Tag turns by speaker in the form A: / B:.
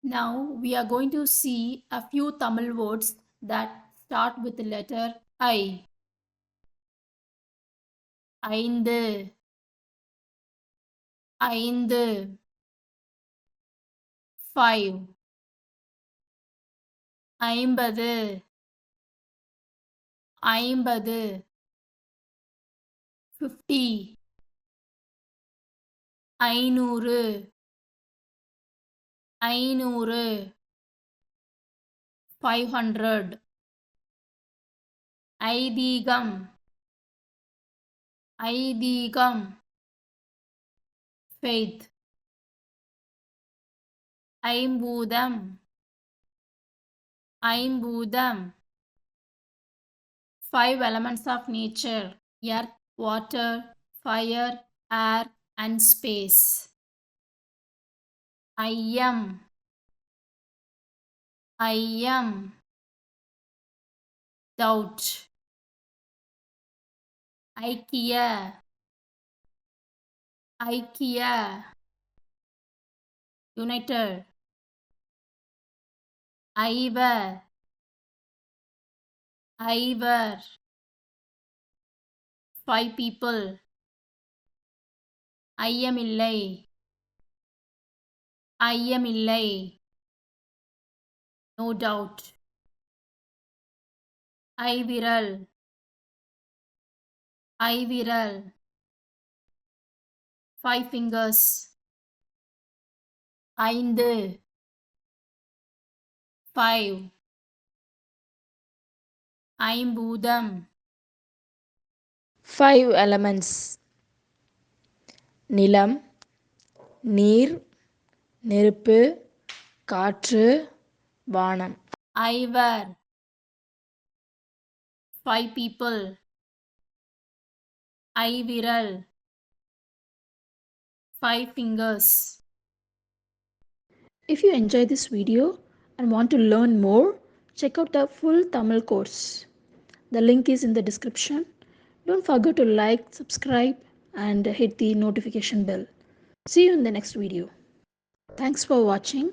A: Now we are going to see a few Tamil words that start with the letter I. ஐந்து ஐந்து 5 ஐம்பது ஐம்பது 50 ஐநூறு ஐநூறு 500 ஐதீகம் ஐதீகம் faith ஐம்பூதம் ஐம்பூதம் 5 elements of nature earth, water, fire, air and space. I'm I'm doubt ஐக்கிய ஐக்கிய united ஐவர் ஐவர் 5 people ஐயமில்லை ஐயமில்லை no doubt ஐவிரல் ஐவிரல் 5 fingers ஐந்து 5 ஐம்பூதம்
B: 5 elements நிலம் நீர் நெருப்பு காற்று வானம்
A: ஐவர் 5 people ஐவிரல் 5 fingers.
C: If you enjoy this video and want to learn more, check out the full Tamil course. The link is in the description. Don't forget to like, subscribe and hit the notification bell. See you in the next video. Thanks for watching.